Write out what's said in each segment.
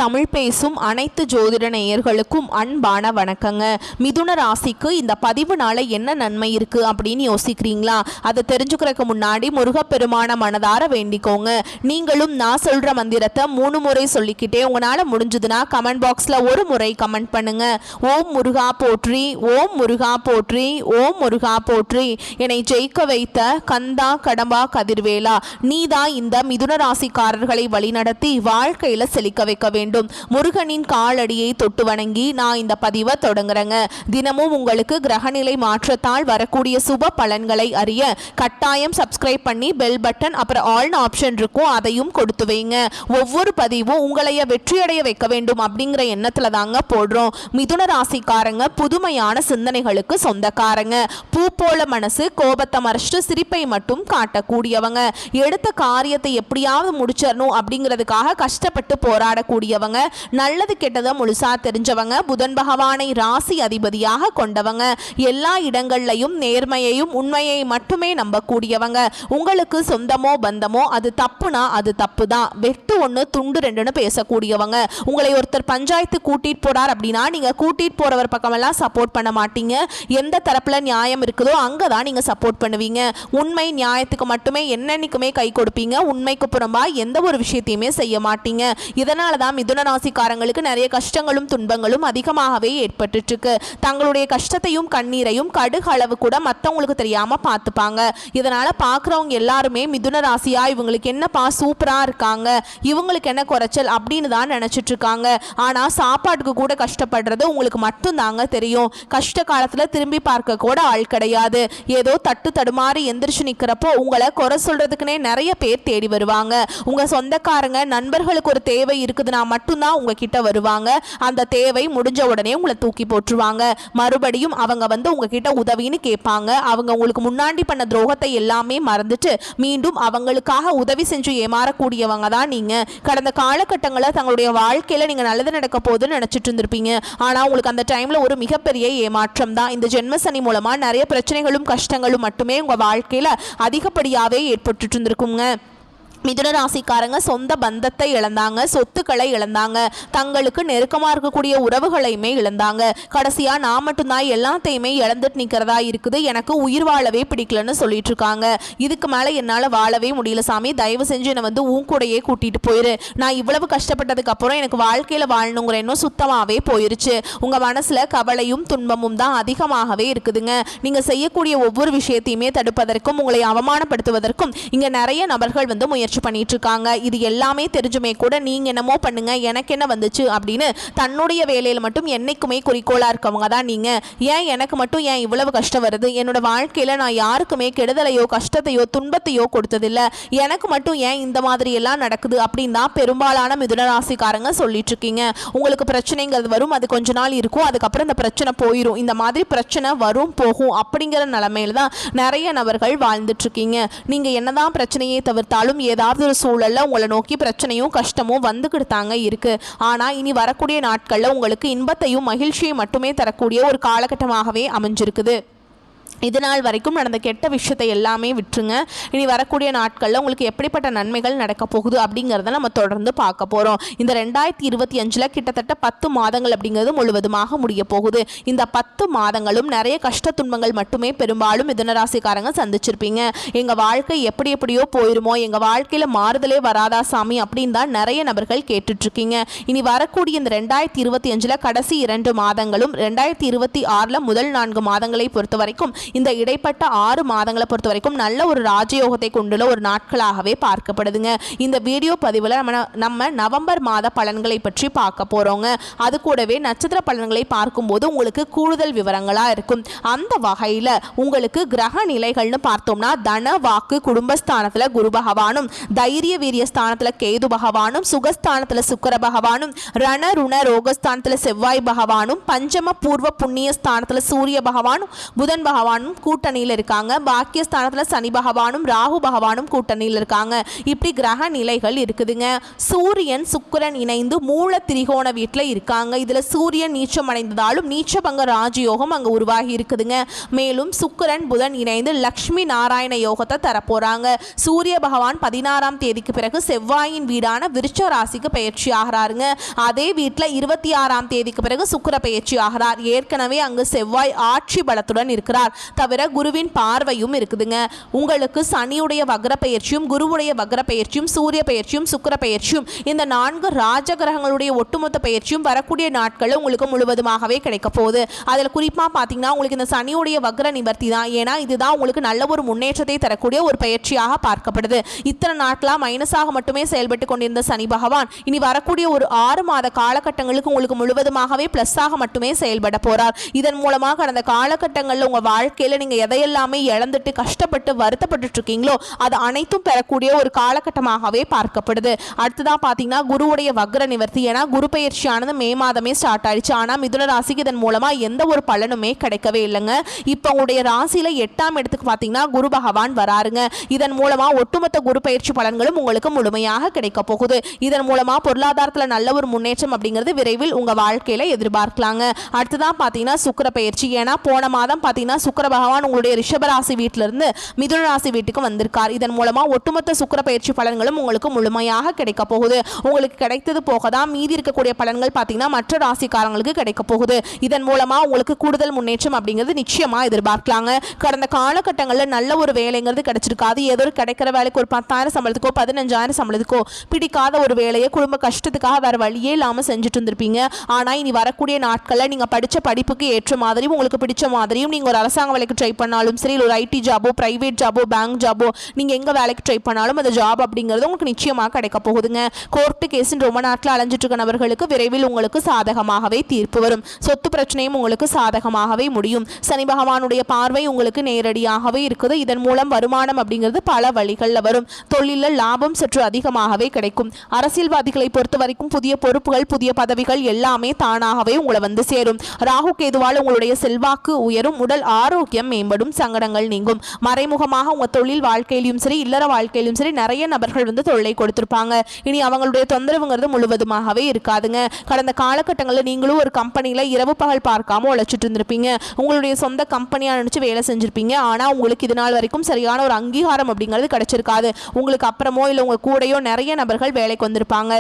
தமிழ் பேசும் அனைத்து ஜோதிட நேயர்களுக்கும் அன்பான வணக்கங்க. மிதுன ராசிக்கு இந்த பதிவுனால என்ன நன்மை இருக்கு அப்படின்னு யோசிக்கிறீங்களா? அதை தெரிஞ்சுக்கிறதுக்கு முன்னாடி முருகப்பெருமான மனதார வேண்டிக்கோங்க. நீங்களும் நான் சொல்ற மந்திரத்தை 3 முறை சொல்லிக்கிட்டே உங்களால முடிஞ்சதுன்னா கமெண்ட் பாக்ஸ்ல ஒரு முறை கமெண்ட் பண்ணுங்க. ஓம் முருகா போற்றி, ஓம் முருகா போற்றி, ஓம் முருகா போற்றி. என்னை ஜெயிக்க வைத்த கந்தா கடம்பா கதிர்வேலா, நீதான் இந்த மிதுன ராசிக்காரர்களை வழிநடத்தி வாழ்க்கையில செழிக்க வைக்க வேண்டும். முருகனின் காலடியை தொட்டு வணங்கி நான் இந்த பதிவை தொடங்குறேங்க. தினமும் உங்களுக்கு கிரகநிலை மாற்றத்தால் வரக்கூடிய சுப பலன்களை அறிய கட்டாயம் சப்ஸ்கிரைப் பண்ணி பெல் பட்டன் அப்புறம் ஆல் ஆப்ஷன் இருக்கும், அதையும் கொடுத்து வைங்க. ஒவ்வொரு பதிவும் உங்களைய வெற்றியடைய வைக்க வேண்டும் அப்படிங்கிற எண்ணத்துல தாங்க போடுறோம். மிதுன ராசிக்காரங்க புதுமையான சிந்தனைகளுக்கு சொந்தக்காரங்க. பூ போல மனசு, கோபத்தை மறைச்சிட்டு சிரிப்பை மட்டும் காட்டக்கூடியவங்க. எடுத்த காரியத்தை எப்படியாவது முடிச்சிடணும் அப்படிங்கிறதுக்காக கஷ்டப்பட்டு போராடக்கூடியவங்க. நல்லது கெட்டதை முழுசா தெரிஞ்சவங்க. புதன் பகவானை ராசி அதிபதியாக கொண்டவங்க. எல்லா இடங்கள்லையும் நேர்மையையும் உண்மையை மட்டுமே நம்பக்கூடியவங்க. உங்களுக்கு சொந்தமோ பந்தமோ அது தப்புனா அது தப்பு தான், வெட்டு ஒன்று துண்டு ரெண்டுன்னு பேசக்கூடியவங்க. உங்களை ஒருத்தர் பஞ்சாயத்து கூட்டிட்டு போறார் அப்படின்னா நீங்க கூட்டிட்டு போறவர் பக்கமெல்லாம் சப்போர்ட் பண்ண மாட்டீங்க. எந்த தரப்புல நியாயம் இருக்குதோ அங்கதான் நீங்க சப்போர்ட் பண்ணுவீங்க. உண்மை நியாயத்துக்கு மட்டுமே என்னன்னைக்குமே கை கொடுப்பீங்க. உண்மைக்கு புறம்பா எந்த ஒரு விஷயத்தையுமே செய்ய மாட்டீங்க. இதனால தான் மிதுன ராசிக்காரங்களுக்கு நிறைய கஷ்டங்களும் துன்பங்களும் அதிகமாகவே ஏற்பட்டு இருக்கு. தங்களுடைய கஷ்டத்தையும் கண்ணீரையும் கடுகு அளவு கூட மற்றவங்களுக்கு தெரியாம பார்த்துப்பாங்க. இதனால பார்க்குறவங்க எல்லாருமே மிதுன ராசியா இவங்களுக்கு என்னப்பா சூப்பரா இருக்காங்க, இவங்களுக்கு என்ன குறைச்சல் அப்படின்னு தான் நினைச்சிட்டு இருக்காங்க. ஆனா சாப்பாட்டுக்கு கூட கஷ்டப்படுறது உங்களுக்கு மட்டும் தாங்க தெரியும். கஷ்ட காலத்துல திரும்பி பார்க்க கூட ஆள் கிடையாது. ஏதோ தட்டு தடுமாறி எந்திரிச்சு நிக்கிறப்போ உங்களை குறை சொல்றதுக்குன்னே நிறைய பேர் தேடி வருவாங்க. உங்க சொந்தக்காரங்க நண்பர்களுக்கு ஒரு தேவை இருக்குதுன்னா மட்டும்தான் உங்ககிட்ட வருவாங்க. அந்த தேவை முடிஞ்ச உடனே உங்களை தூக்கி போட்டுருவாங்க. மறுபடியும் அவங்க வந்து உங்ககிட்ட உதவின்னு கேட்பாங்க. அவங்க உங்களுக்கு முன்னாடி பண்ண துரோகத்தை எல்லாமே மறந்துட்டு மீண்டும் அவங்களுக்காக உதவி செஞ்சு ஏமாறக்கூடியவங்க தான் நீங்க. கடந்த காலகட்டங்களில் தங்களுடைய வாழ்க்கையில நீங்க நல்லது நடக்க போதுன்னு நினைச்சிட்டு இருந்திருப்பீங்க. ஆனா உங்களுக்கு அந்த டைம்ல ஒரு மிகப்பெரிய ஏமாற்றம் தான். இந்த ஜென்மசனி மூலமா நிறைய பிரச்சனைகளும் கஷ்டங்களும் மட்டுமே உங்க வாழ்க்கையில அதிகப்படியாவே ஏற்பட்டு இருந்திருக்குங்க. மிதுன ராசிக்காரங்க சொந்த பந்தத்தை இழந்தாங்க, சொத்துக்களை இழந்தாங்க, தங்களுக்கு நெருக்கமாக இருக்கக்கூடிய உறவுகளையுமே இழந்தாங்க. கடைசியா நான் மட்டும்தான் எல்லாத்தையுமே இழந்துட்டு நிற்கிறதா இருக்குது, எனக்கு உயிர் வாழவே பிடிக்கலன்னு சொல்லிட்டு இருக்காங்க. இதுக்கு மேலே என்னால் வாழவே முடியல சாமி, தயவு செஞ்சு என்னை வந்து உன் கூடையே கூட்டிட்டு போயிரு. நான் இவ்வளவு கஷ்டப்பட்டதுக்கு அப்புறம் எனக்கு வாழ்க்கையில் வாழணுங்கிற எண்ணம் சுத்தமாகவே போயிருச்சு. உங்கள் மனசில் கவலையும் துன்பமும் தான் அதிகமாகவே இருக்குதுங்க. நீங்கள் செய்யக்கூடிய ஒவ்வொரு விஷயத்தையுமே தடுப்பதற்கும் உங்களை அவமானப்படுத்துவதற்கும் இங்கே நிறைய நபர்கள் வந்து முயற்சி பண்ணிட்டு இருக்காங்க. இது எல்லாமே தெரிஞ்சுமே கூட நீங்க என்னமோ பண்ணுங்க எனக்கு என்ன வந்துச்சு அப்படின்னு தன்னுடைய வேலையில மட்டும் என்னைக்குமே குறிக்கோளா இருக்கவங்க தான் நீங்க. ஏன் எனக்கு மட்டும் ஏன் இவ்வளவு கஷ்டம் வருது, என்னோட வாழ்க்கையில நான் யாருக்குமே கெடுதலையோ கஷ்டத்தையோ துன்பத்தையோ கொடுத்ததில்லை, எனக்கு மட்டும் ஏன் இந்த மாதிரி எல்லாம் நடக்குது அப்படின்னு தான் பெரும்பாலான மிதுன ராசிக்காரங்க சொல்லிட்டு இருக்கீங்க. உங்களுக்கு பிரச்சனைங்கிறது வரும், அது கொஞ்ச நாள் இருக்கும், அதுக்கப்புறம் இந்த பிரச்சனை போயிடும். இந்த மாதிரி பிரச்சனை வரும் போகும் அப்படிங்கிற நிலைமையில தான் நிறைய நபர்கள் வாழ்ந்துட்டு இருக்கீங்க. நீங்க என்னதான் பிரச்சனையை தவிர்த்தாலும் ஏதாவது ஒரு சூழல்ல உங்களை நோக்கி பிரச்சனையும் கஷ்டமும் வந்துக்கிட்டாங்க இருக்கு. ஆனா இனி வரக்கூடிய நாட்கள்ல உங்களுக்கு இன்பத்தையும் மகிழ்ச்சியை மட்டுமே தரக்கூடிய ஒரு காலகட்டமாகவே அமைஞ்சிருக்குது. இதனால் வரைக்கும் நடந்த கெட்ட விஷயத்தை எல்லாமே விட்டுருங்க. இனி வரக்கூடிய நாட்களில் உங்களுக்கு எப்படிப்பட்ட நன்மைகள் நடக்க போகுது அப்படிங்கிறத நம்ம தொடர்ந்து பார்க்க போகிறோம். இந்த 2025 கிட்டத்தட்ட 10 மாதங்கள் அப்படிங்கிறது முழுவதுமாக முடிய போகுது. இந்த 10 மாதங்களும் நிறைய கஷ்ட துன்பங்கள் மட்டுமே பெரும்பாலும் மிதுனராசிக்காரங்க சந்திச்சிருப்பீங்க. எங்கள் வாழ்க்கை எப்படி எப்படியோ போயிருமோ, எங்கள் வாழ்க்கையில் மாறுதலே வராதா சாமி அப்படின்னு தான் நிறைய நபர்கள் கேட்டுட்ருக்கீங்க. இனி வரக்கூடிய இந்த 2025 கடைசி 2 மாதங்களும் 2026 முதல் 4 மாதங்களை பொறுத்த வரைக்கும் இந்த இடைப்பட்ட 6 மாதங்களை பொறுத்த வரைக்கும் நல்ல ஒரு ராஜயோகத்தை கொண்டுள்ள ஒரு நாட்களாகவே பார்க்கப்படுதுங்க. இந்த வீடியோ பதிவில் நம்ம நவம்பர் மாத பலன்களை பற்றி பார்க்க போறோங்க. அது கூடவே நட்சத்திர பலன்களை பார்க்கும்போது உங்களுக்கு கூடுதல் விவரங்களா இருக்கும். அந்த வகையில் உங்களுக்கு கிரக நிலைகள்னு பார்த்தோம்னா தன வாக்கு குடும்பஸ்தானத்தில் குரு பகவானும், தைரிய வீரிய ஸ்தானத்தில் கேது பகவானும், சுகஸ்தானத்தில் சுக்கிர பகவானும், ரண ருண ரோகஸ்தானத்தில் செவ்வாய் பகவானும், பஞ்சம பூர்வ புண்ணிய ஸ்தானத்தில் சூரிய பகவானும், புதன் பகவான் பகவானும் கூட்டணியில் இருக்காங்க. பாக்கியஸ்தானத்தில் சனி பகவானும் ராகு பகவானும் கூட்டணியில் இருக்காங்க. இப்படி கிரக நிலைகள் இருக்குதுங்க. சூரியன் சுக்கிரன் இணைந்து மூல திரிகோண வீட்டில் இருக்காங்க. இதில் சூரியன் நீச்சம் அடைந்ததாலும் நீச்சபங்க ராஜயோகம் அங்கே உருவாகி இருக்குதுங்க. மேலும் சுக்கிரன் புதன் இணைந்து லக்ஷ்மி நாராயண யோகத்தை தரப்போறாங்க. சூரிய பகவான் 16ஆம் தேதிக்கு பிறகு செவ்வாயின் வீடான விருச்ச ராசிக்கு பயிற்சி ஆகிறாருங்க. அதே வீட்டில் 26ஆம் தேதிக்கு பிறகு சுக்கிர பயிற்சி ஆகிறார். ஏற்கனவே அங்கு செவ்வாய் ஆட்சி பலத்துடன் இருக்கிறார். தவிர குருவின் பார்வையும் இருக்குதுங்க. உங்களுக்கு சனியுடைய வக்ர பயிற்சியும் குருவுடைய வக்ர பயிற்சியும் சூரிய பயிற்சியும் சுக்கிர பயிற்சியும் இந்த 4 ராஜகிரகங்களுடைய ஒட்டுமொத்த பயிற்சியும் வரக்கூடிய நாட்களில் உங்களுக்கு முழுவதுமாகவே கிடைக்க போகுது. அதில் குறிப்பாக பார்த்தீங்கன்னா உங்களுக்கு இந்த சனியுடைய வக்ர நிவர்த்தி தான். ஏன்னா இதுதான் உங்களுக்கு நல்ல ஒரு முன்னேற்றத்தை தரக்கூடிய ஒரு பயிற்சியாக பார்க்கப்படுது. இத்தனை நாட்களாக மைனஸாக மட்டுமே செயல்பட்டு கொண்டிருந்த சனி பகவான் இனி வரக்கூடிய ஒரு 6 மாத காலகட்டங்களுக்கு உங்களுக்கு முழுவதுமாகவே பிளஸ்ஸாக மட்டுமே செயல்பட போறார். இதன் மூலமாக கடந்த காலகட்டங்களில் உங்கள் வாழ்க்கையில் நீங்கள் எதையெல்லாமே இழந்துட்டு கஷ்டப்பட்டு வருத்தப்பட்டு இருக்கீங்களோ அது அனைத்தும் பெறக்கூடிய ஒரு காலகட்டமாகவே பார்க்கப்படுது. அடுத்ததான் பார்த்தீங்கன்னா குருவுடைய வக்ர நிவர்த்தி. ஏன்னா குரு பயிற்சியானது மே மாதமே ஸ்டார்ட் ஆயிடுச்சு. ஆனால் மிதுன ராசிக்கு இதன் மூலமாக எந்த ஒரு பலனுமே கிடைக்கவே இல்லைங்க. இப்போ உங்களுடைய ராசியில் 8ஆம் இடத்துக்கு பார்த்தீங்கன்னா குரு பகவான் வராருங்க. இதன் மூலமாக ஒட்டுமொத்த குரு பயிற்சி பலன்களும் உங்களுக்கு முழுமையாக கிடைக்க போகுது. இதன் மூலமாக பொருளாதாரத்தில் நல்ல ஒரு முன்னேற்றம் அப்படிங்கிறது விரைவில் உங்கள் வாழ்க்கையில் எதிர்பார்க்கலாங்க. அடுத்ததான் பார்த்தீங்கன்னா சுக்கிர பயிற்சி. ஏன்னா போன மாதம் பார்த்தீங்கன்னா சுக்கிர பகவான் உங்களுடைய ரிஷபராசி வீட்டிலிருந்து மிதுன ராசி வீட்டுக்கு வந்திருக்கார். இதன் மூலமாக ஒட்டுமொத்த சுக்கிர பயிற்சி பலன்களும் உங்களுக்கு முழுமையாக கிடைக்க போகுது. உங்களுக்கு கிடைத்தது போக தான் மீதி இருக்கக்கூடிய பலன்கள் பார்த்தீங்கன்னா மற்ற ராசிக்காரங்களுக்கு கிடைக்க போகுது. இதன் மூலமாக உங்களுக்கு கூடுதல் முன்னேற்றம் அப்படிங்கிறது நிச்சயமாக எதிர்பார்க்கலாங்க. கடந்த காலகட்டங்களில் நல்ல ஒரு வேலைங்கிறது கிடைச்சிருக்காது. ஏதோ ஒரு கிடைக்கிற வேலைக்கு ஒரு 10,000 சம்பளத்துக்கோ 15,000 சம்பளத்துக்கோ பிடிக்காத ஒரு வேலையை குடும்ப கஷ்டத்துக்காக வேற வழியே இல்லாமல் செஞ்சுட்டு இருந்திருப்பீங்க. ஆனால் இனி வரக்கூடிய நாட்களில் நீங்கள் படித்த படிப்புக்கு ஏற்ற மாதிரியும் உங்களுக்கு பிடிச்ச மாதிரியும் நீங்கள் ஒரு அரசாங்க வேலைக்கு ட்ரை பண்ணாலும் சரி, ஒரு ஐடி ஜாபோ பிரைவேட் ஜாபோ பேங்க் ஜாபோ நீங்கள் எங்கே வேலைக்கு ட்ரை பண்ணாலும் அந்த ஜாப் அப்படிங்கிறது உங்களுக்கு நிச்சயமாக கிடைக்க போகுதுங்க. கோர்ட்டு கேஸின் ரொம்ப நாட்டில் அலைஞ்சிட்டு இருக்க நபர்களுக்கு விரைவில் உங்களுக்கு சாதகமாகவே தீர்ப்பு வரும். சொத்து பிரச்சனையும் உங்களுக்கு சாதகமாகவே முடியும். சனி பகவானுடைய பார்வை உங்களுக்கு நேரடியாகவே இருக்குது. இதன் மூலம் வருமானம் அப்படிங்கிறது பல வழிகளில் வரும். தொழிலில் லாபம் சற்று அதிகமாகவே கிடைக்கும். அரசியல்வாதிகளை பொறுத்த வரைக்கும் புதிய பொறுப்புகள் புதிய பதவிகள் எல்லாமே தானாகவே உங்களை வந்து சேரும். ராகு கேதுவால் உங்களுடைய செல்வாக்கு உயரும். உடல் ஆரோக்கியம் மேம்படும். சங்கடங்கள் நீங்கும். மறைமுகமாக உங்க தொழில் வாழ்க்கையிலும் சரி இல்லற வாழ்க்கையிலும் சரி நிறைய நபர்கள் வந்து தொல்லை கொடுத்திருப்பாங்க. இனி அவங்களுடைய தொந்தரவுங்கிறது முழுவதுமாகவே இருக்காதுங்க. கடந்த காலகட்டங்களில் நீங்களும் ஒரு கம்பெனியில் இரவு பகல் பார்க்காம உழைச்சிட்டு இருந்திருப்பீங்க. உங்களுடைய சொந்த கம்பெனியாக நினைச்சு வேலை செஞ்சிருப்பீங்க. ஆனால் உங்களுக்கு இது நாள் வரைக்கும் சரியான ஒரு அங்கீகாரம் அப்படிங்கிறது கிடைச்சிருக்காது. உங்களுக்கு அப்புறமோ இல்லை உங்க கூடயோ நிறைய நபர்கள் வேலைக்கு வந்திருப்பாங்க.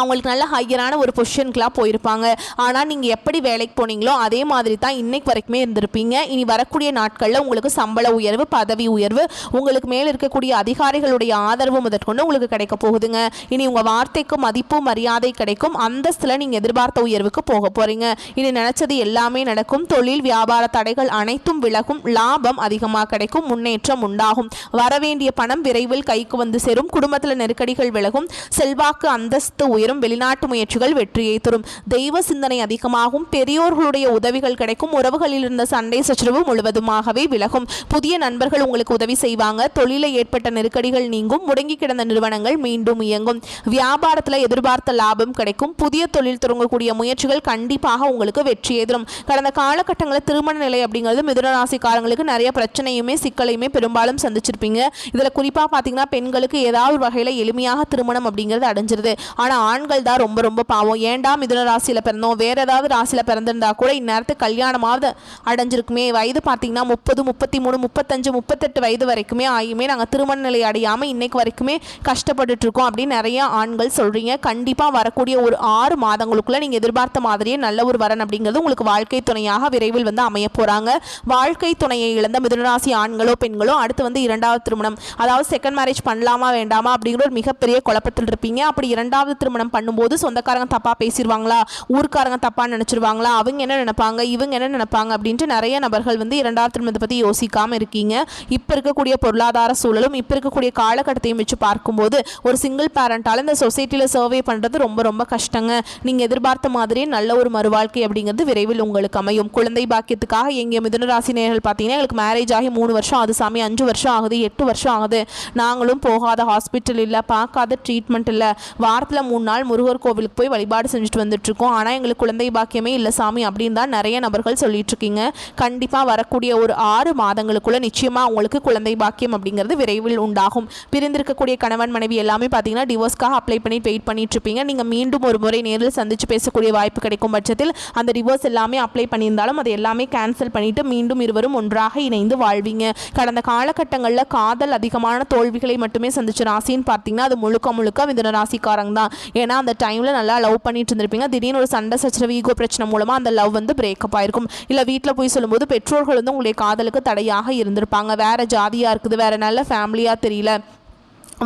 அவங்களுக்கு நல்ல ஹையரான ஒரு பொசிஷனுக்குலாம் போயிருப்பாங்க. ஆனால் நீங்கள் எப்படி வேலைக்கு போனீங்களோ அதே மாதிரி தான் இன்னைக்கு வரைக்குமே இருந்திருப்பீங்க. இனி வரக்கூடிய நாட்களில் உங்களுக்கு சம்பள உயர்வு பதவி உயர்வு உங்களுக்கு மேலே இருக்கக்கூடிய அதிகாரிகளுடைய ஆதரவு முதற்கொண்டு உங்களுக்கு கிடைக்க போகுதுங்க. இனி உங்கள் வார்த்தைக்கு மதிப்பு மரியாதை கிடைக்கும். அந்தஸ்தில் நீங்கள் எதிர்பார்த்த உயர்வுக்கு போக போகிறீங்க. இனி நினச்சது எல்லாமே நடக்கும். தொழில் வியாபார தடைகள் அனைத்தும் விலகும். லாபம் அதிகமாக கிடைக்கும். முன்னேற்றம் உண்டாகும். வரவேண்டிய பணம் விரைவில் கைக்கு வந்து சேரும். குடும்பத்தில் நெருக்கடிகள் விலகும். செல்வாக்கு அந்தஸ்து உயரும். வெளிநாட்டு முயற்சிகள் வெற்றியை தரும். தெய்வ சிந்தனை அதிகமாகும். பெரியோர்களுடைய உதவிகள் கிடைக்கும். உறவுகளில் இருந்த சண்டை சச்சரவு முழுவதுமாகவே விலகும். புதிய நண்பர்கள் உங்களுக்கு உதவி செய்வாங்க. தொழிலில் ஏற்பட்ட நெருக்கடிகள் நீங்கும். முடங்கி கிடந்த நிறுவனங்கள் மீண்டும் இயங்கும். வியாபாரத்தில் எதிர்பார்த்த லாபம் கிடைக்கும். புதிய தொழில் தொடங்கக்கூடிய முயற்சிகள் கண்டிப்பாக உங்களுக்கு வெற்றியை தரும். கடந்த காலகட்டங்களில் திருமண நிலை அப்படிங்கிறது மிதுன ராசிக்காரங்களுக்கு நிறைய பிரச்சனையுமே சிக்கலையுமே பெரும்பாலும் சந்திச்சிருப்பீங்க. இதில் குறிப்பாக பார்த்தீங்கன்னா பெண்களுக்கு ஏதாவது ஒரு வகையில் எளிமையாக திருமணம் அப்படிங்கிறது அடைஞ்சிருது. ஆனால் ஆண்கள் தான் ரொம்ப ரொம்ப பாவம். ஏண்டா மிதுன ராசியில் பிறந்தோம் வேற ஏதாவது ராசியில் பிறந்திருந்தா கூட இந்நேரத்துக்கு கல்யாணமாவது அடைஞ்சிருக்குமே. வயது பார்த்தீங்கன்னா 30 33 35 38 வயது வரைக்குமே ஆகியுமே நாங்கள் திருமண நிலை அடையாமல் இன்னைக்கு வரைக்குமே கஷ்டப்பட்டுட்டு இருக்கோம் அப்படின்னு நிறைய ஆண்கள் சொல்றீங்க. கண்டிப்பாக வரக்கூடிய ஒரு 6 மாதங்களுக்குள்ள நீங்கள் எதிர்பார்த்த மாதிரியே நல்ல ஒரு வரன் அப்படிங்கிறது உங்களுக்கு வாழ்க்கை துணையாக விரைவில் வந்து அமைய போறாங்க. வாழ்க்கை துணையை இழந்த மிதுனராசி ஆண்களோ பெண்களோ அடுத்து வந்து 2வது திருமணம் அதாவது செகண்ட் மேரேஜ் பண்ணலாமா வேண்டாமா அப்படிங்கிற ஒரு மிகப்பெரிய குழப்பத்தில் இருப்பீங்க. அப்படி 2வது திருமணம் பண்ணும்போது சொந்தக்காரங்க தப்பா பேசிடுவாங்களா, ஊர்க்காரங்க தப்பா நினைச்சிருவாங்களா, அவங்க என்ன நினைப்பாங்க இவங்க என்ன நினைப்பாங்க அப்படின்ட்டு நிறைய நபர்கள் வந்து 2வது திருமணத்தை பற்றி யோசிக்காமல் இருக்கீங்க. இப்போ இருக்கக்கூடிய பொருளாதார சூழலும் இப்போ இருக்கக்கூடிய காலகட்டத்தையும் வச்சு பார்க்கும்போது ஒரு சிங்கிள் பேரண்டால் இந்த சொசைட்டியில் சர்வே பண்ணுறது ரொம்ப ரொம்ப கஷ்டங்க. நீங்கள் எதிர்பார்த்த மாதிரியே நல்ல ஒரு மறுவாழ்க்கை அப்படிங்கிறது விரைவில் உங்களுக்கு அமையும். குழந்தை பாக்கியத்துக்காக எங்கள் மிதுன ராசி நேயர்கள் பார்த்தீங்கன்னா எங்களுக்கு மேரேஜ் ஆகி 3 வருஷம் ஆகுது சாமி, 5 வருஷம் ஆகுது, 8 வருஷம் ஆகுது, நாங்களும் போகாத ஹாஸ்பிட்டல் இல்லை, பார்க்காத ட்ரீட்மெண்ட் இல்லை, வாரத்தில் 3 நாள் நாள் முருகர் கோவிலுக்கு போய் வழிபாடு செஞ்சுட்டு வந்துட்டு இருக்கோம், ஆனால் எங்களுக்கு குழந்தை பாக்கியமே இல்லை சாமி அப்படின்னு தான் நிறைய நபர்கள் சொல்லிட்டு இருக்கீங்க. கண்டிப்பாக வரக்கூடிய ஒரு 6 மாதங்களுக்குள்ள நிச்சயமாக உங்களுக்கு குழந்தை பாக்கியம் அப்படிங்கிறது விரைவில் உண்டாகும். பிரிந்திருக்கக்கூடிய கணவன் மனைவி எல்லாமே பார்த்தீங்கன்னா டிவோர்ஸ்க்காக அப்ளை பண்ணி வெயிட் பண்ணிட்டு இருப்பீங்க. நீங்கள் மீண்டும் ஒரு முறை நேரில் சந்திச்சு பேசக்கூடிய வாய்ப்பு கிடைக்கும் பட்சத்தில் அந்த டிவோர்ஸ் எல்லாமே அப்ளை பண்ணியிருந்தாலும் அதை எல்லாமே கேன்சல் பண்ணிட்டு மீண்டும் இருவரும் ஒன்றாக இணைந்து வாழ்வீங்க. கடந்த காலகட்டங்களில் காதல் அதிகமான தோல்விகளை மட்டுமே சந்திச்ச ராசின்னு பார்த்தீங்கன்னா அது முழுக்க மிதுன ராசிக்காரங்க தான். ஏன்னா அந்த டைமில் நல்லா லவ் பண்ணிட்டு இருந்திருப்பீங்க. திடீர்னு ஒரு சண்டை சச்சரவு ஈகோ பிரச்சனை மூலமாக அந்த லவ் பிரேக்கப் ஆயிருக்கும். இல்லை வீட்டில் போய் சொல்லும்போது பெற்றோர்கள் உங்களுடைய காதலுக்கு தடையாக இருந்திருப்பாங்க. வேற ஜாதியாக இருக்குது, வேற நல்ல ஃபேமிலியாக தெரியல,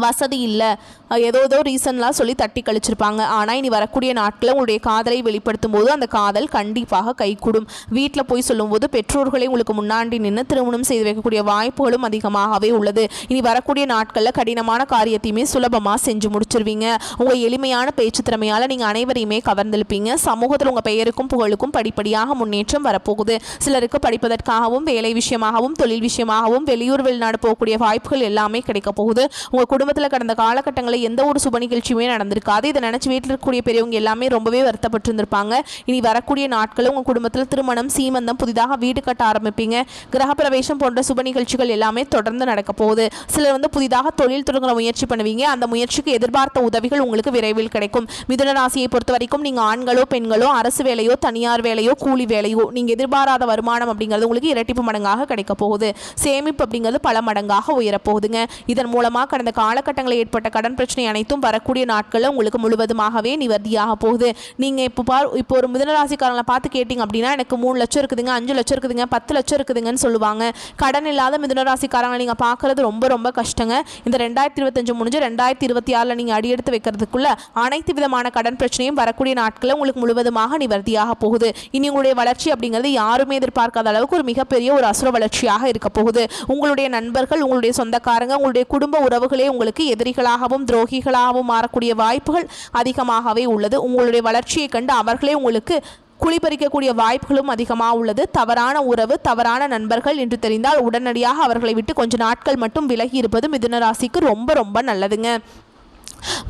வசதி இல்லை, ஏதோ ரீசன்லாம் சொல்லி தட்டி கழிச்சிருப்பாங்க. ஆனால் இனி வரக்கூடிய நாட்களில் உங்களுடைய காதலை வெளிப்படுத்தும் போது அந்த காதல் கண்டிப்பாக கைகூடும். வீட்டில் போய் சொல்லும்போது பெற்றோர்களை உங்களுக்கு முன்னாடி நின்று திருமணம் செய்து வைக்கக்கூடிய வாய்ப்புகளும் அதிகமாகவே உள்ளது. இனி வரக்கூடிய நாட்களில் கடினமான காரியத்தையுமே சுலபமாக செஞ்சு முடிச்சிருவீங்க. உங்கள் எளிமையான பேச்சு திறமையால் நீங்கள் அனைவரையுமே கவர்ந்திருப்பீங்க. சமூகத்தில் உங்கள் பெயருக்கும் புகழுக்கும் படிப்படியாக முன்னேற்றம் வரப்போகுது. சிலருக்கு படிப்பதற்காகவும் வேலை விஷயமாகவும் தொழில் விஷயமாகவும் வெளியூர் வெளிநாடு போகக்கூடிய வாய்ப்புகள் எல்லாமே கிடைக்க போகுது. உங்கள் குடும்பத்தில் கடந்த காலகட்டங்களில் எந்த ஒரு சுப நிகழ்ச்சியுமே நடந்திருக்காது. இதை நினைச்சு வீட்டில் இருக்கக்கூடிய பெரியவங்க எல்லாமே ரொம்பவே வருத்தப்பட்டு இருந்திருப்பாங்க. இனி வரக்கூடிய நாட்களும் உங்கள் குடும்பத்தில் திருமணம், சீமந்தம், புதிதாக வீடு கட்ட ஆரம்பிப்பீங்க. கிரகப்பிரவேசம் போன்ற சுப நிகழ்ச்சிகள் எல்லாமே தொடர்ந்து நடக்க போகுது. சிலர் புதிதாக தொழில் தொடங்குற முயற்சி பண்ணுவீங்க. அந்த முயற்சிக்கு எதிர்பார்த்த உதவிகள் உங்களுக்கு விரைவில் கிடைக்கும். மிதுன ராசியை பொறுத்த வரைக்கும் நீங்கள் ஆண்களோ பெண்களோ அரசு வேலையோ தனியார் வேலையோ கூலி வேலையோ நீங்கள் எதிர்பாராத வருமானம் அப்படிங்கிறது உங்களுக்கு இரட்டிப்பு மடங்காக கிடைக்க போகுது. சேமிப்பு அப்படிங்கிறது பல மடங்காக உயரப்போகுதுங்க. இதன் மூலமாக கடந்த காலகட்டங்களில் ஏற்பட்ட கடன் பிரச்சனை அனைத்தும் வரக்கூடிய நாட்களில் உங்களுக்கு முழுவதுமாகவே நிவர்த்தியாக போகுது. நீங்கள் இப்போ ஒரு மிதுனராசிக்காரங்களை பார்த்து கேட்டிங்க அப்படின்னா எனக்கு 3 லட்சம் இருக்குதுங்க, 5 லட்சம் இருக்குதுங்க, 10 லட்சம் இருக்குதுங்கன்னு சொல்லுவாங்க. கடன் இல்லாத மிதுனராசிக்காரங்களை நீங்கள் பார்க்குறது ரொம்ப கஷ்டங்க. இந்த 2025 முடிஞ்சு 2026 நீங்கள் அடியெடுத்து வைக்கிறதுக்குள்ள அனைத்து விதமான கடன் பிரச்சனையும் வரக்கூடிய நாட்களில் உங்களுக்கு முழுவதுமாக நிவர்த்தியாக போகுது. இனி உங்களுடைய வளர்ச்சி அப்படிங்கிறது யாருமே எதிர்பார்க்காத அளவுக்கு ஒரு மிகப்பெரிய ஒரு அசுர வளர்ச்சியாக இருக்க போகுது. உங்களுடைய நண்பர்கள், உங்களுடைய சொந்தக்காரங்க, உங்களுடைய குடும்ப உறவுகளே உங்களுக்கு எதிரிகளாகவும் துரோகிகளாகவும் மாறக்கூடிய வாய்ப்புகள் அதிகமாகவே உள்ளது. உங்களுடைய வளர்ச்சியை கண்டு அவர்களே உங்களுக்கு குளிப்பறிக்கக்கூடிய வாய்ப்புகளும் அதிகமாக உள்ளது. தவறான உறவு, தவறான நண்பர்கள் என்று தெரிந்தால் உடனடியாக அவர்களை விட்டு கொஞ்ச நாட்கள் மட்டும் விலகி இருப்பது மிதுன ராசிக்கு ரொம்ப நல்லதுங்க.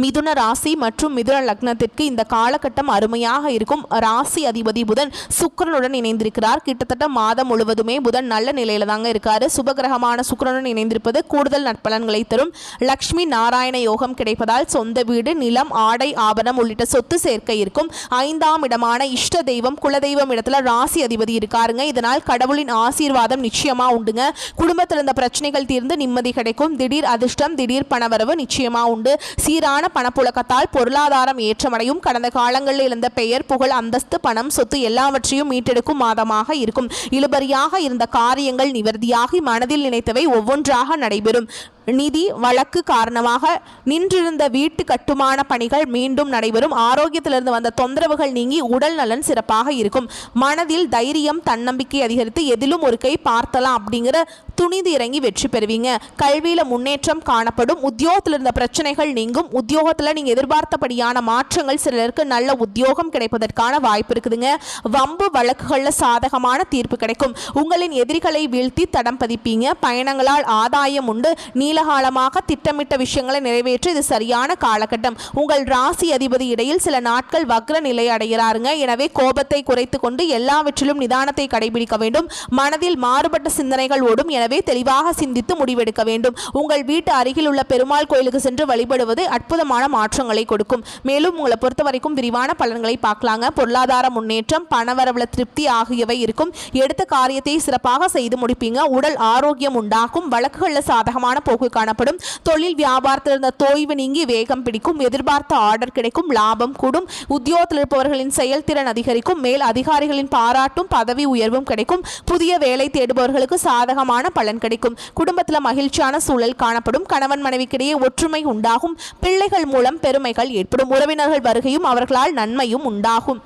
மிதுன ராசி மற்றும் மிதுன லக்னத்திற்கு இந்த காலகட்டம் அருமையாக இருக்கும். ராசி அதிபதி புதன் சுக்கிரனுடன் இணைந்திருக்கிறார். கிட்டத்தட்ட மாதம் முழுவதுமே புதன் நல்ல நிலையில தாங்க இருக்காரு. சுபகிரகமான சுக்கிரனுடன் இணைந்திருப்பது கூடுதல் நற்பலன்களை தரும். லக்ஷ்மி நாராயண யோகம் கிடைப்பதால் சொந்த வீடு, நிலம், ஆடை, ஆபரணம் உள்ளிட்ட சொத்து சேர்க்கை இருக்கும். 5ஆம் இடமான இஷ்ட தெய்வம், குலதெய்வம் இடத்துல ராசி அதிபதி இருக்காருங்க. இதனால் கடவுளின் ஆசீர்வாதம் நிச்சயமா உண்டுங்க. குடும்பத்தில் இருந்த பிரச்சனைகள் தீர்ந்து நிம்மதி கிடைக்கும். திடீர் அதிர்ஷ்டம், திடீர் பணவரவு நிச்சயமா உண்டு. சீரான பணப்புழக்கத்தால் பொருளாதாரம் ஏற்றமடையும். கடந்த காலங்களில் இருந்த பெயர், புகழ், அந்தஸ்து, பணம், சொத்து எல்லாவற்றையும் மீட்டெடுக்கும் மாதமாக இருக்கும். இழுபறியாக இருந்த காரியங்கள் நிவர்த்தியாகி மனதில் நினைத்தவை ஒவ்வொன்றாக நடைபெறும். நிதி வழக்கு காரணமாக நின்றிருந்த வீட்டு கட்டுமான பணிகள் மீண்டும் நடைபெறும். ஆரோக்கியத்திலிருந்து வந்த தொந்தரவுகள் நீங்கி உடல் நலன் சிறப்பாக இருக்கும். மனதில் தைரியம், தன்னம்பிக்கை அதிகரித்து எதிலும் ஒரு கை பார்த்தலாம் அப்படிங்கிற துணிந்து இறங்கி வெற்றி பெறுவீங்க. கல்வியில முன்னேற்றம் காணப்படும். உத்தியோகத்தில் இருந்த பிரச்சனைகள் நீங்கும். உத்தியோகத்தில் நீங்க எதிர்பார்த்தபடியான மாற்றங்கள், சிலருக்கு நல்ல உத்தியோகம் கிடைப்பதற்கான வாய்ப்பு இருக்குதுங்க. வம்பு வழக்குகள்ல சாதகமான தீர்ப்பு கிடைக்கும். உங்களின் எதிரிகளை வீழ்த்தி தடம் பதிப்பீங்க. பயணங்களால் ஆதாயம் உண்டு. நீலகாலமாக திட்டமிட்ட விஷயங்களை நிறைவேற்ற இது சரியான காலகட்டம். உங்கள் ராசி அதிபதி இடையில் சில நாட்கள் வக்ர நிலை அடைகிறாருங்க. எனவே கோபத்தை குறைத்து கொண்டு எல்லாவற்றிலும் நிதானத்தை கடைபிடிக்க வேண்டும். மனதில் மாறுபட்ட சிந்தனைகள் ஓடும். எனவே தெளிவாக சிந்தித்து முடிவெடுக்க வேண்டும். உங்கள் வீட்டு அருகில் உள்ள பெருமாள் கோயிலுக்கு சென்று வழிபடுவது அற்புதமான மாற்றங்களை கொடுக்கும். மேலும் உங்களை பொறுத்த வரைக்கும் விரிவான பலன்களை பார்க்கலாங்க. பொருளாதார முன்னேற்றம், பணவரவுல திருப்தி ஆகியவை இருக்கும். எடுத்த காரியத்தை சிறப்பாக செய்து முடிப்பீங்க. உடல் ஆரோக்கியம் உண்டாகும். வழக்குகளில் சாதகமான போக்கு காணப்படும். தொழில் வியாபாரத்தில் இருந்த தோய்வு நீங்கி வேகம் பிடிக்கும். எதிர்பார்த்த ஆர்டர் கிடைக்கும். லாபம் கூடும். உத்தியோகத்தில் இருப்பவர்களின் செயல்திறன் அதிகரிக்கும். மேல் அதிகாரிகளின் பாராட்டும் பதவி உயர்வும் கிடைக்கும். புதிய வேலை தேடுபவர்களுக்கு சாதகமான பலன் கிடைக்கும். குடும்பத்தில் மகிழ்ச்சியான சூழல் காணப்படும். கணவன் மனைவிக்கிடையே ஒற்றுமை உண்டாகும். பிள்ளைகள் மூலம் பெருமைகள் ஏற்படும். உறவினர்கள் வருகையும் அவர்களால் நன்மையும் உண்டாகும்.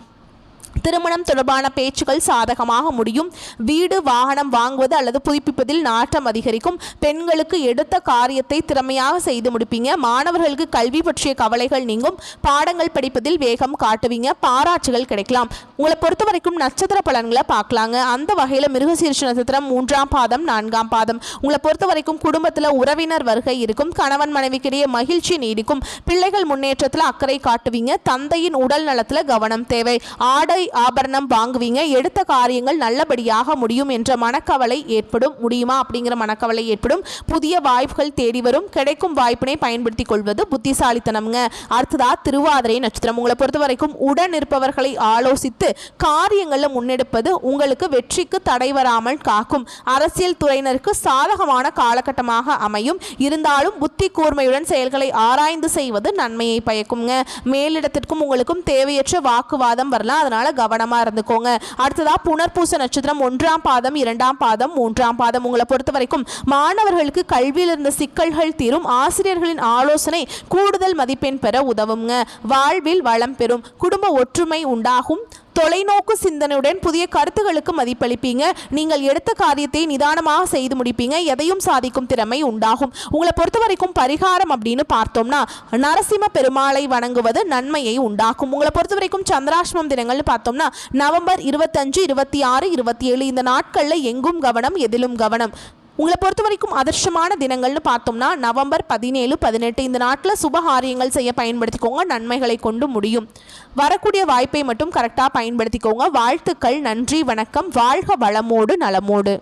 திருமணம் தொடர்பான பேச்சுக்கள் சாதகமாக முடியும். வீடு வாகனம் வாங்குவது அல்லது புதுப்பிப்பதில் நாட்டம் அதிகரிக்கும். பெண்களுக்கு எடுத்த காரியத்தை திறமையாக செய்து முடிப்பீங்க. மாணவர்களுக்கு கல்வி பற்றிய கவலைகள் நீங்கும். பாடங்கள் படிப்பதில் வேகம் காட்டுவீங்க. பாராட்டுகள் கிடைக்கலாம். உங்களை பொறுத்த வரைக்கும் நட்சத்திர பலன்களை பார்க்கலாங்க. அந்த வகையில் மிருகசீரிஷ நட்சத்திரம் 3ஆம் பாதம் 4ஆம் பாதம். உங்களை பொறுத்த வரைக்கும் குடும்பத்தில் உறவினர் வருகை இருக்கும். கணவன் மனைவிக்கிடையே மகிழ்ச்சி நீடிக்கும். பிள்ளைகள் முன்னேற்றத்தில் அக்கறை காட்டுவீங்க. தந்தையின் உடல் நலத்தில் கவனம் தேவை. ஆடை ஆபரணம் வாங்குவீங்க. எடுத்த காரியங்கள் நல்லபடியாக முடியும் என்ற மனக்கவலை ஏற்படும். முடியுமா அப்படிங்கிற மனக்கவலை ஏற்படும். புதிய வாய்ப்புகள் தேடி வரும். கிடைக்கும் வாய்ப்பினை பயன்படுத்திக் கொள்வது புத்திசாலித்தனம்ங்க. அடுத்ததா திருவாதிரை நட்சத்திரம். உங்களை பொறுத்த வரைக்கும் உடன் இருப்பவர்களை ஆலோசித்து காரியங்களில் முன்னெடுப்பது உங்களுக்கு வெற்றிக்கு தடை வராமல் காக்கும். அரசியல் துறையினருக்கு சாதகமான காலகட்டமாக அமையும். இருந்தாலும் புத்தி கூர்மையுடன் செயல்களை ஆராய்ந்து செய்வது நன்மையை பயக்குங்க. மேலிடத்திற்கும் உங்களுக்கும் தேவையற்ற வாக்குவாதம் வரலாம். அதனால கவனமா இருந்துக்கோங்க. அடுத்ததா புனர்பூச நட்சத்திரம் 1ஆம் பாதம் 2ஆம் பாதம் 3ஆம் பாதம். உங்களை பொறுத்த வரைக்கும் மாணவர்களுக்கு கல்வியில் இருந்த சிக்கல்கள் தீரும். ஆசிரியர்களின் ஆலோசனை கூடுதல் மதிப்பெண் பெற உதவுங்க. வாழ்வில் வளம் பெறும். குடும்ப ஒற்றுமை உண்டாகும். தொலைநோக்கு சிந்தனையுடன் புதிய கருத்துகளுக்கு மதிப்பளிப்பீங்க. நீங்கள் எடுத்த காரியத்தை நிதானமாக செய்து முடிப்பீங்க. எதையும் சாதிக்கும் திறமை உண்டாகும். உங்களை பொறுத்த வரைக்கும் பரிகாரம் அப்படின்னு பார்த்தோம்னா நரசிம்ம பெருமாளை வணங்குவது நன்மையை உண்டாக்கும். உங்களை பொறுத்த வரைக்கும் சந்திராஷ்டமம் தினங்கள்னு பார்த்தோம்னா நவம்பர் 25, 26, 27 இந்த நாட்களில் எங்கும் கவனம், எதிலும் கவனம். உங்களை பொறுத்த வரைக்கும் அதிர்ஷ்டமான தினங்கள்னு பார்த்தோம்னா நவம்பர் 17, 18 இந்த நாட்டில் சுபகாரியங்கள் செய்ய பயன்படுத்திக்கோங்க. நன்மைகளை கொண்டு முடியும். வரக்கூடிய வாய்ப்பை மட்டும் கரெக்டாக பயன்படுத்திக்கோங்க. வாழ்த்துக்கள். நன்றி, வணக்கம். வாழ்க வளமோடு நலமோடு.